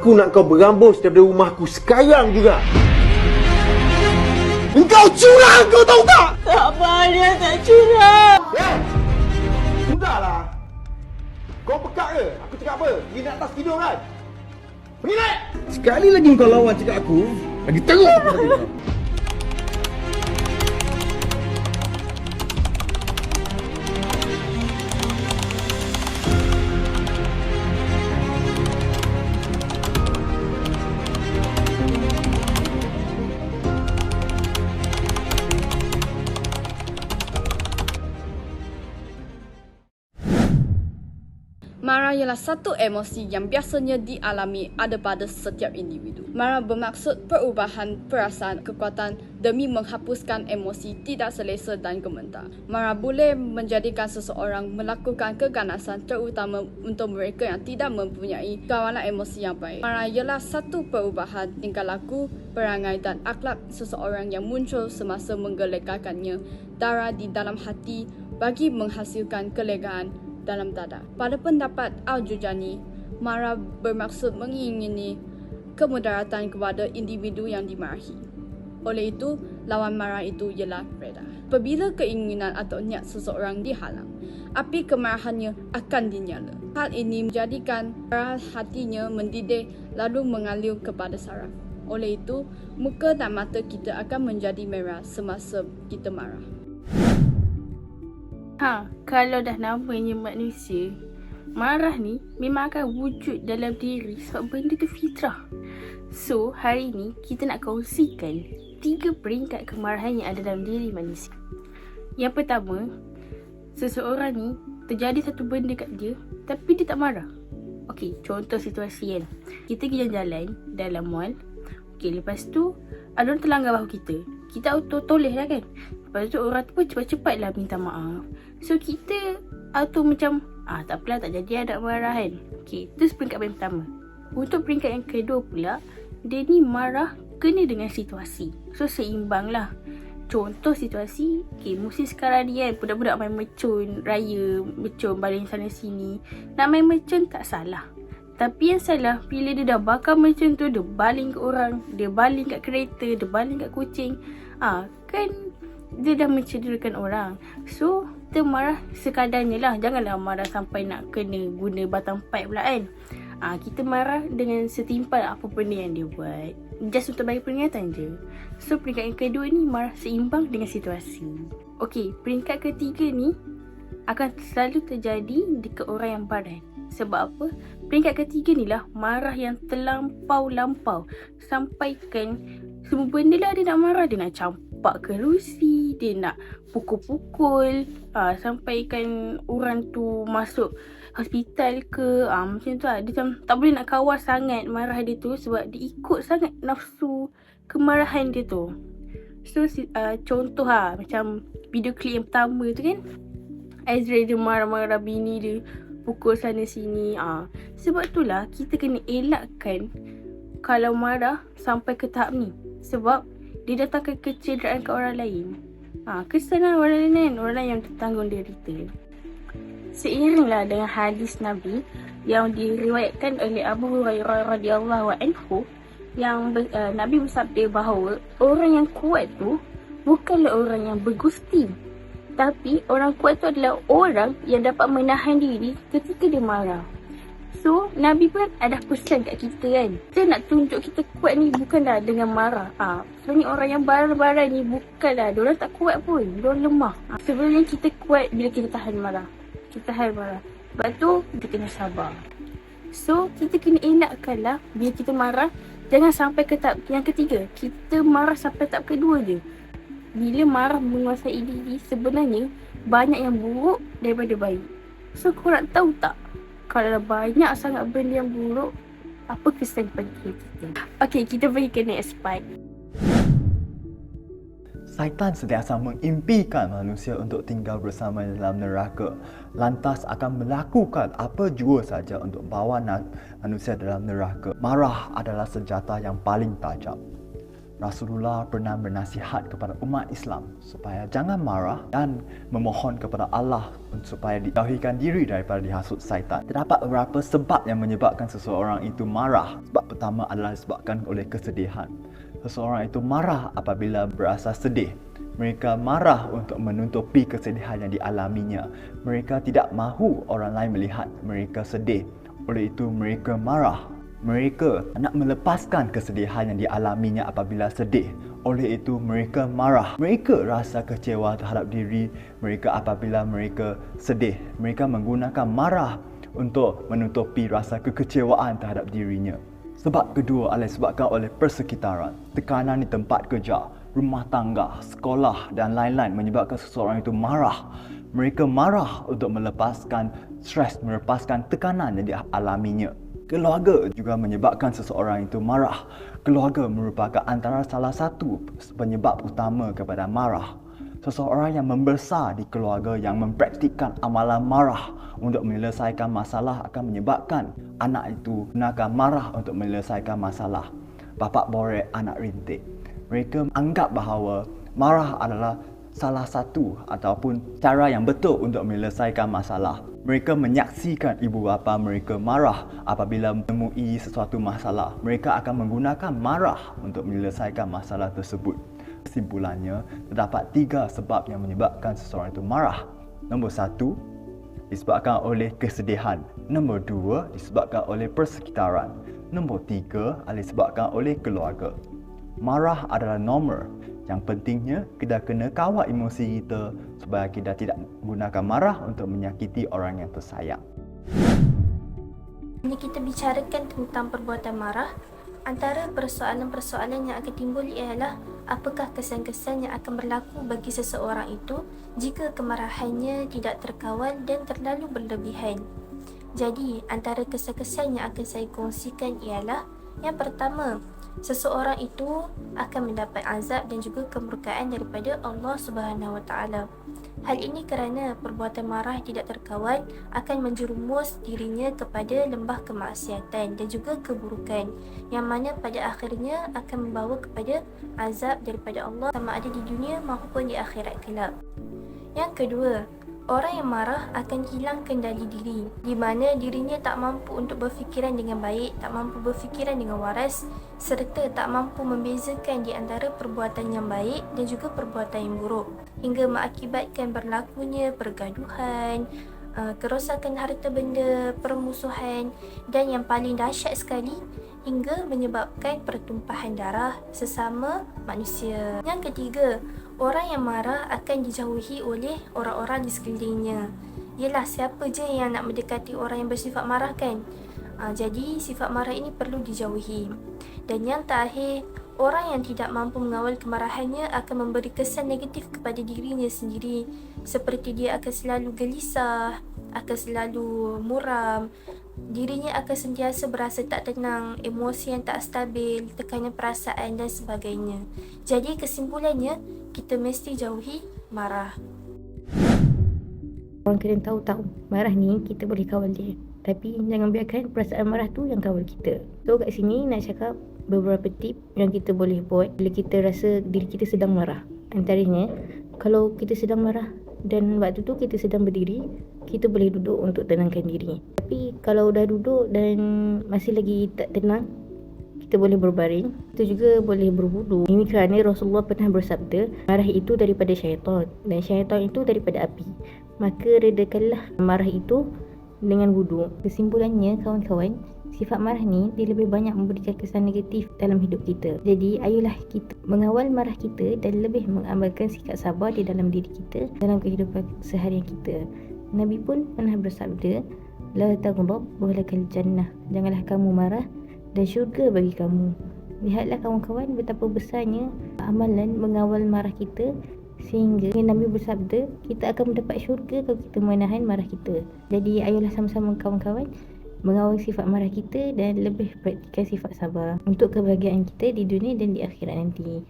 Aku nak kau berambus daripada rumahku sekarang juga. Engkau curang, kau tahu tak? Tak apa, dia tak curang. Sudahlah. Kau pekak ke? Aku cakap apa? Pergi naik atas tidur kan? Pergi naik! Sekali lagi kau lawan cakap aku, lagi teruk aku hati kau. Marah ialah satu emosi yang biasanya dialami ada pada setiap individu. Marah bermaksud perubahan perasaan kekuatan demi menghapuskan emosi tidak selesa dan gemetar. Marah boleh menjadikan seseorang melakukan keganasan terutama untuk mereka yang tidak mempunyai kawalan emosi yang baik. Marah ialah satu perubahan tingkah laku, perangai dan akhlak seseorang yang muncul semasa menggelegakkannya darah di dalam hati bagi menghasilkan kelegaan dalam dada. Pada pendapat Al-Jurjani, marah bermaksud mengingini kemudaratan kepada individu yang dimarahi. Oleh itu, lawan marah itu ialah reda. Apabila keinginan atau niat seseorang dihalang, api kemarahannya akan dinyala. Hal ini menjadikan darah hatinya mendidih lalu mengalir kepada saraf. Oleh itu, muka dan mata kita akan menjadi merah semasa kita marah. Kalau dah namanya manusia, marah ni memang akan wujud dalam diri sebab benda tu fitrah. So, hari ni kita nak kongsikan 3 peringkat kemarahan yang ada dalam diri manusia. Yang pertama, seseorang ni terjadi satu benda kat dia tapi dia tak marah. Okey, contoh situasi kan. Kita pergi jalan-jalan dalam mall. Okey, lepas tu ada orang terlanggar bahu kita. Kita auto toleh lah kan. Lepas tu orang tu pun cepat-cepat lah minta maaf. So kita auto macam tak apalah, tak jadi ada marah kan. Okay, itu peringkat yang pertama. Untuk peringkat yang kedua pula, dia ni marah kena dengan situasi. So seimbang lah. Contoh situasi, okay, musim sekarang ni kan, budak-budak main mercun raya, mercun baling sana sini. Nak main mercun tak salah. Tapi yang salah, bila dia dah bakar mercun tu, dia baling ke orang, dia baling kat kereta, dia baling kat kucing. Kan dia dah mencederakan orang. So, kita marah sekadarnya lah. Janganlah marah sampai nak kena guna batang pipe pula kan. Kita marah dengan setimpal apa benda yang dia buat. Just untuk bagi peringatan je. So, peringkat yang kedua ni marah seimbang dengan situasi. Okey, peringkat ketiga ni akan selalu terjadi dekat orang yang barat. Sebab apa? Peringkat ketiga ni lah marah yang terlampau-lampau. Sampaikan semua benda lah dia nak marah. Dia nak campak kerusi, dia nak pukul-pukul, sampaikan orang tu masuk hospital ke, macam tu lah. Dia macam tak boleh nak kawal sangat marah dia tu sebab dia ikut sangat nafsu kemarahan dia tu. So contoh macam video klip yang pertama tu kan, Azrael dia marah-marah bini dia, pukul sana sini. Sebab itulah kita kena elakkan kalau marah sampai ke tahap ni. Sebab dia datangkan kecederaan ke orang lain. Kesanlah orang lain kan, orang lain yang bertanggung derita. Seiringlah dengan hadis Nabi yang diriwayatkan oleh Abu Hurairah radhiyallahu anhu, yang Nabi bersabda bahawa orang yang kuat tu bukanlah orang yang bergusti, tapi orang kuat tu adalah orang yang dapat menahan diri ketika dia marah. So, Nabi pun ada pesan kat kita kan. Kita nak tunjuk kita kuat ni bukanlah dengan marah. Sebenarnya orang yang baral-baral ni bukanlah, diorang tak kuat pun, diorang lemah. Sebenarnya kita kuat bila kita tahan marah. Kita tahan marah. Sebab tu, kita kena sabar. So, kita kena elakkanlah bila kita marah, jangan sampai ke tahap yang ketiga. Kita marah sampai tahap kedua je. Bila marah menguasai diri, sebenarnya banyak yang buruk daripada baik. So, korang tahu tak? Kalau banyak sangat benda yang buruk, apa kesan pada kita? Okey, kita pergi ke next part. Syaitan sentiasa mengimpikan manusia untuk tinggal bersama dalam neraka. Lantas akan melakukan apa jua saja untuk bawa manusia dalam neraka. Marah adalah senjata yang paling tajam. Rasulullah pernah bernasihat kepada umat Islam supaya jangan marah dan memohon kepada Allah supaya dijauhkan diri daripada dihasut syaitan. Terdapat beberapa sebab yang menyebabkan seseorang itu marah. Sebab pertama adalah disebabkan oleh kesedihan. Seseorang itu marah apabila berasa sedih. Mereka marah untuk menutupi kesedihan yang dialaminya. Mereka tidak mahu orang lain melihat mereka sedih. Oleh itu mereka marah. Mereka nak melepaskan kesedihan yang dialaminya apabila sedih. Oleh itu mereka marah. Mereka rasa kecewa terhadap diri mereka apabila mereka sedih. Mereka menggunakan marah untuk menutupi rasa kekecewaan terhadap dirinya. Sebab kedua adalah disebabkan oleh persekitaran. Tekanan di tempat kerja, rumah tangga, sekolah dan lain-lain menyebabkan seseorang itu marah. Mereka marah untuk melepaskan stres, melepaskan tekanan yang dialaminya. Keluarga juga menyebabkan seseorang itu marah. Keluarga merupakan antara salah satu penyebab utama kepada marah. Seseorang yang membesar di keluarga yang mempraktikkan amalan marah untuk menyelesaikan masalah akan menyebabkan anak itu gunakan marah untuk menyelesaikan masalah. Bapa borek, anak rintik. Mereka anggap bahawa marah adalah salah satu ataupun cara yang betul untuk menyelesaikan masalah. Mereka menyaksikan ibu bapa mereka marah apabila menemui sesuatu masalah. Mereka akan menggunakan marah untuk menyelesaikan masalah tersebut. Kesimpulannya, terdapat 3 sebab yang menyebabkan seseorang itu marah. Nombor 1, disebabkan oleh kesedihan. Nombor 2, disebabkan oleh persekitaran. Nombor 3, adalah disebabkan oleh keluarga. Marah adalah normal. Yang pentingnya, kita kena kawal emosi kita supaya kita tidak menggunakan marah untuk menyakiti orang yang tersayang. Ini kita bicarakan tentang perbuatan marah. Antara persoalan-persoalan yang akan timbul ialah apakah kesan-kesan yang akan berlaku bagi seseorang itu jika kemarahannya tidak terkawal dan terlalu berlebihan. Jadi, antara kesan-kesan yang akan saya kongsikan ialah yang pertama, seseorang itu akan mendapat azab dan juga kemurkaan daripada Allah Subhanahu Wa Taala. Hal ini kerana perbuatan marah tidak terkawal akan menjerumus dirinya kepada lembah kemaksiatan dan juga keburukan yang mana pada akhirnya akan membawa kepada azab daripada Allah sama ada di dunia maupun di akhirat kelak. Yang kedua, orang yang marah akan hilang kendali diri, di mana dirinya tak mampu untuk berfikiran dengan baik, tak mampu berfikiran dengan waras, serta tak mampu membezakan di antara perbuatan yang baik dan juga perbuatan yang buruk, hingga mengakibatkan berlakunya pergaduhan, kerosakan harta benda, permusuhan dan yang paling dahsyat sekali, hingga menyebabkan pertumpahan darah sesama manusia. Yang ketiga, orang yang marah akan dijauhi oleh orang-orang di sekelilingnya. Yelah, siapa je yang nak mendekati orang yang bersifat marah kan? Jadi sifat marah ini perlu dijauhi. Dan yang terakhir, orang yang tidak mampu mengawal kemarahannya akan memberi kesan negatif kepada dirinya sendiri. Seperti dia akan selalu gelisah, akan selalu muram, dirinya akan sentiasa berasa tak tenang, emosi yang tak stabil, tekanan perasaan dan sebagainya. Jadi kesimpulannya, kita mesti jauhi marah. Orang kena tahu marah ni kita boleh kawal dia, tapi jangan biarkan perasaan marah tu yang kawal kita. So kat sini nak cakap beberapa tip yang kita boleh buat bila kita rasa diri kita sedang marah. Antaranya, kalau kita sedang marah dan waktu tu kita sedang berdiri, kita boleh duduk untuk tenangkan diri. Tapi kalau dah duduk dan masih lagi tak tenang, kita boleh berbaring. Kita juga boleh berwudu. Ini kerana Rasulullah pernah bersabda, marah itu daripada syaitan dan syaitan itu daripada api. Maka redakanlah marah itu dengan wudu. Kesimpulannya kawan-kawan, sifat marah ni dia lebih banyak memberikan kesan negatif dalam hidup kita. Jadi ayolah kita mengawal marah kita dan lebih mengamalkan sikap sabar di dalam diri kita dalam kehidupan seharian kita. Nabi pun pernah bersabda, la taghdab walakal jannah. Janganlah kamu marah dan syurga bagi kamu. Lihatlah kawan-kawan betapa besarnya amalan mengawal marah kita, sehingga Nabi bersabda kita akan mendapat syurga kalau kita menahan marah kita. Jadi ayolah sama-sama kawan-kawan mengawal sifat marah kita dan lebih praktikkan sifat sabar untuk kebahagiaan kita di dunia dan di akhirat nanti.